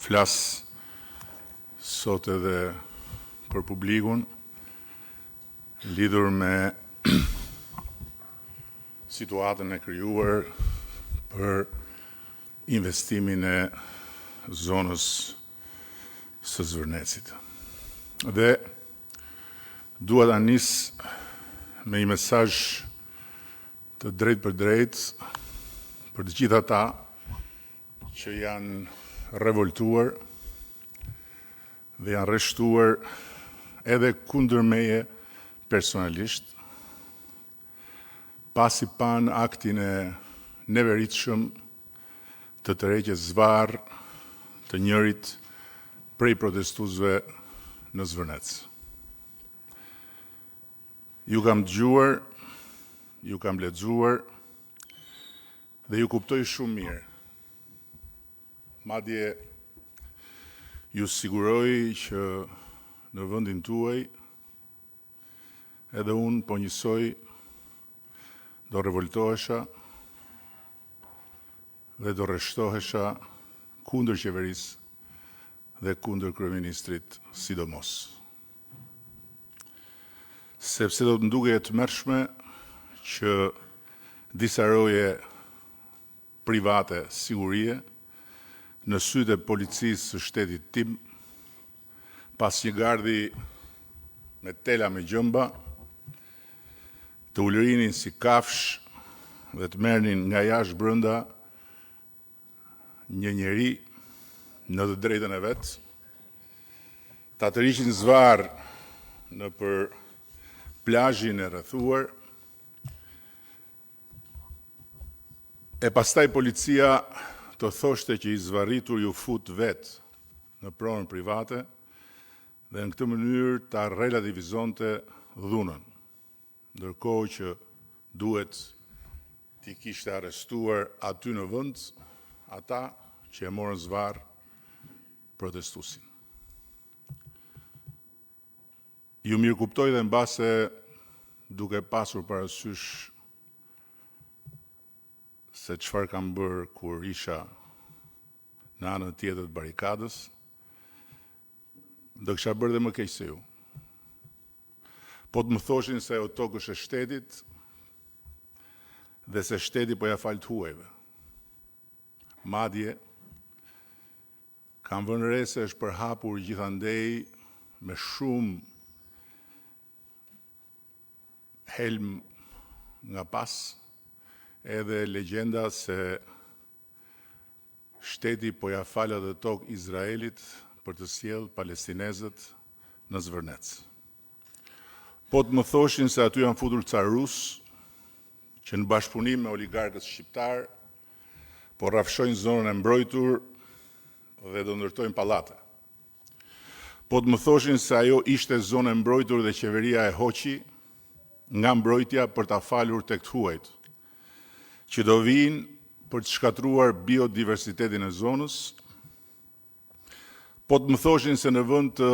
flas sot edhe për publikun lidhur me situatën e krijuar për investimin e zonës së Zvërnecit. Dhe dua ta nis me një mesazh të drejtë për drejtë për të gjithë ata që janë revoltuar dhe janë rreshtuar edhe kundër meje personalisht, pasi pan aktin e neveritshëm të tërheqjes zvarr të njërit prej protestuesve në Zvërnec. Ju kam dëgjuar, ju kam lexuar dhe ju kuptoj shumë mirë. Madje ju siguroj që në vendin tuaj edhe unë po njësoj do revoltohesha dhe do rreshtohesha kundër qeverisë dhe kundër kryeministrit sidomos. Sepse do të ndukej e tmerrshme që disa roje private sigurie në sytë e policisë së shtetit tim, pas një gardi me tela me gjëmba, të ulërinin si kafsh dhe të merrnin nga jashtë brenda një njeri në të drejtën e vet, ta tërhiqin zvarr në për plazhin e rrethuar, e pastaj policia të thoshte që i zvarritur ju fut vet në pronën private dhe në këtë mënyrë ta relativizonte dhunën, ndërkohë që duhet t'i kishte arrestuar aty në vend ata që e morën zvarr protestuesin. Ju mirë kuptoj dhe mbase duke pasur parasysh se çfarë kam bërë kur isha në anën tjetër të barikadës, do kisha bërë dhe më keq se ju. Po të më thoshin se ajo tokë është e shtetit dhe se shteti po ja fal të huajve. Madje kam vënë re se është përhapur gjithandej me shumë helm nga pas edhe legjenda se shteti po ja fal edhe tokë Izraelit për të sjellë palestinezët në Zvërnec. Po të më thoshin se aty janë futur ca rus që në bashkëpunim me oligarkët shqiptar po rrafshojnë zonën e mbrojtur dhe do ndërtojnë pallate. Po të më thoshin se ajo ishte zonë e mbrojtur dhe qeveria e hoqi nga mbrojtja për ta falur tek të huajt, që do vinë për të shkatruar biodiversitetin e zonës. Po të më thoshin se në vend të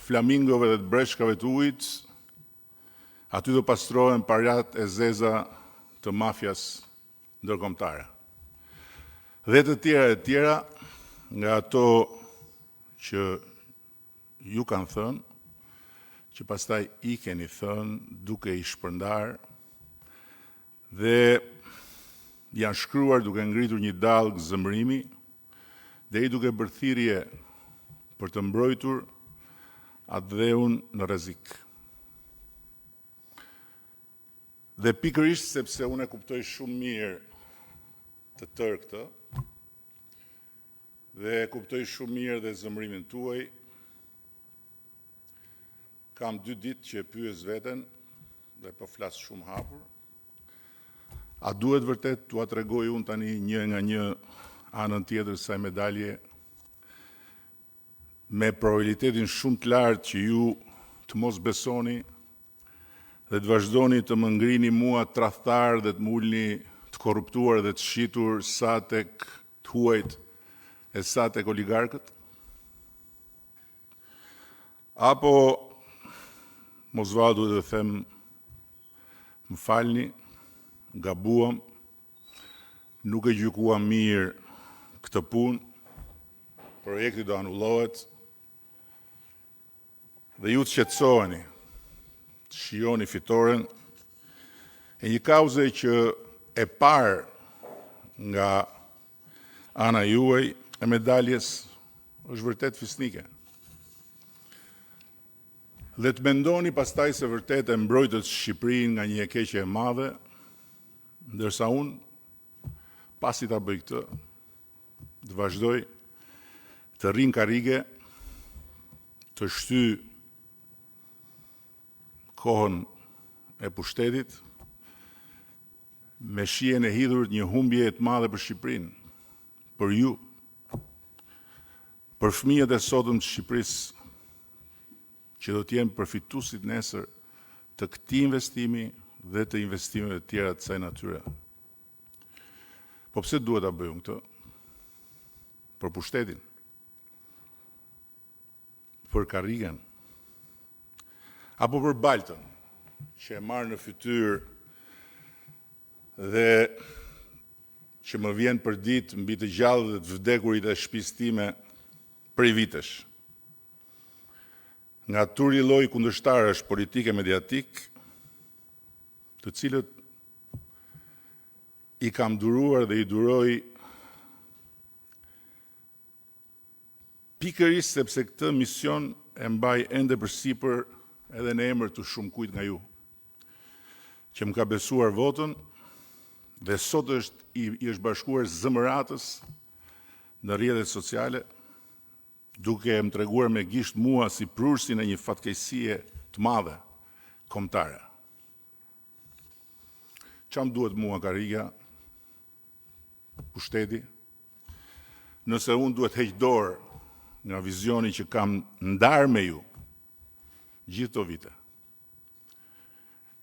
flamingove dhe të breshkave të ujit, aty do pastrohen parat e zeza të mafjas ndërkombëtare. Dhe të tjera nga ato që ju kanë thënë, që pastaj i keni thënë duke i shpërndar dhe janë shkruar duke ngritur një dallg zëmrimi dhe i duke bërë thirrje për të mbrojtur atë dheun në rrezik. Dhe pikërisht sepse unë e kuptoj shumë mirë të tërë këtë dhe e kuptoj shumë mirë dhe zëmrimin tuaj, kam 2 ditë që e pyes veten dhe po flas shumë hapur. A duhet vërtet t'ua tregoj unë tani një nga një anën tjetër kësaj medalje me probabilitetin shumë të lartë që ju të mos besoni dhe të vazhdoni të më ngrini mua tradhtar dhe të më ulni të korruptuar dhe të shitur sa tek të huajt e sa tek oligarkët? Apo mos vao duhet të them më falni, nuk e gjykuam mirë këtë punë projekti do anullohet dhe ju të shqetësoheni, të shijoni fitoren e një kauze që e parë nga ana juaj e medaljes është vërtet fisnike. Dhe të mendoni pastaj se vërtet e mbrojtët Shqipërinë nga një e keqe e madhe, ndërsa unë, pasi ta bëj këtë, të vazhdoj të rrinë karrige, të shty kohën e pushtetit, me shihen e hidhur një humbje të madhe për Shqipërinë, për ju, për fëmijët e sotëm të Shqipërisë, që do të jenë përfituesit nesër të këtij investimi dhe të investimeve të tjera të kësaj natyre. Po pse duhet ta bëjmë këtë? Për pushtetin, për karrigen, apo për baltën, që e marr në fytyrë dhe që më vjen për ditë mbi të gjallë dhe të vdekurit e shtëpisë time prej vitesh. Nga turi lloj kundërshtarësh politik e mediatik, të cilët i kam duruar dhe i duroj pikërisht sepse këtë mision e mbaj ende përsipër edhe në emër të shumë kujt nga ju, që më ka besuar votën dhe sot i është bashkuar zëmëratës në rrjetet sociale, duke më treguar me gisht mua si prursin e një fatkeqësie të madhe kombëtare. Çam duhet mua karriga, pushteti, nëse unë duhet heq dorë nga vizioni që kam ndarë me ju gjithë këto vite.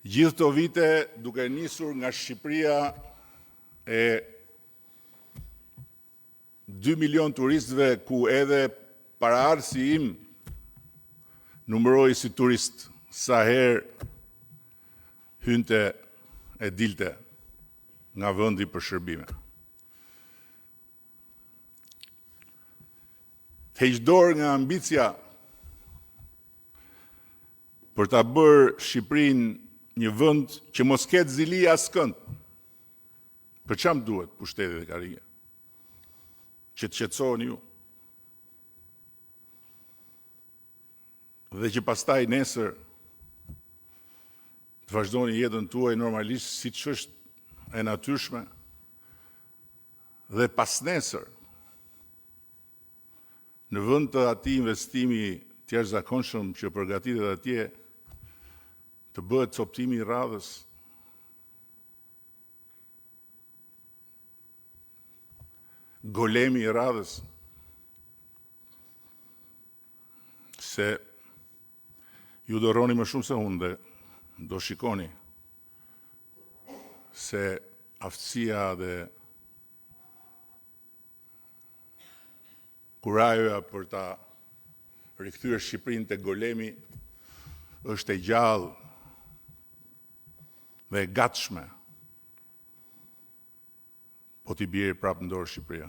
Gjithë këto vite duke nisur nga Shqipëria e 2 milion turistëve ku edhe paraardhësi im numëroi si turist sa herë hynte e dilte nga vendi për shërbime. Të heq dorë nga ambicia për ta bërë Shqipërinë një vend që mos ketë zili askënd. Për çam duhet pushteti dhe karriga? Që të qetësoheni ju. Dhe që pastaj nesër të vazhdoni jetën tuaj normalisht siç është e natyrshme dhe pas nesër në vend të atij investimi të jashtëzakonshëm që përgatitet atje të bëhet coptimi i radhës, golemi i radhës, se ju do rroni më shumë se unë dhe do shikoni se aftësia dhe kurajoja për ta rikthyer Shqipërinë te golemi është e gjallë dhe e gatshme, po t'i bjerë prapë në dorë Shqipëria.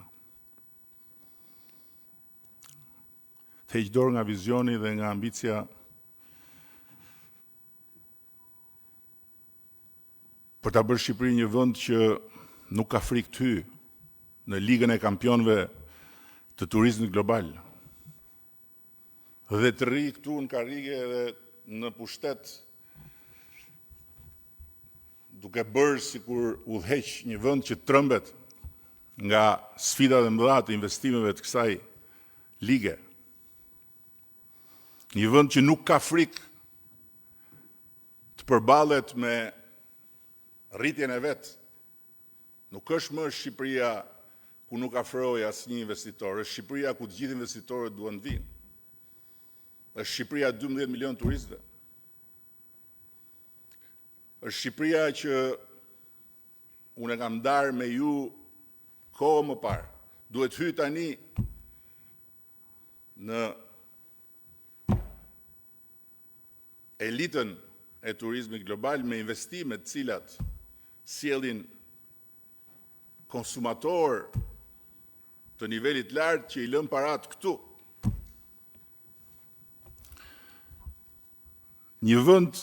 Të heq dorë nga vizioni dhe nga ambicia për ta bërë Shqipërinë një vend që nuk ka frikë të hyjë në ligën e kampionëve të turizmit global. Dhe të rri këtu në karrige dhe në pushtet, duke bërë sikur udhëheq një vend që trembet nga sfidat e mëdha të investimeve të kësaj lige. Një vend që nuk ka frikë të përballet me rritjen e vet. Nuk është më Shqipëria ku nuk afrohej asnjë investitor, është Shqipëria ku të gjithë investitorët duan të vinë. Është Shqipëria 12 milion turistëve. Është Shqipëria që unë e kam ndarë me ju kohë më parë. Duhet hyj tani në elitën e turizmit global me investime të cilat sjellin konsumator të nivelit lartë që i lën parat këtu. Një vend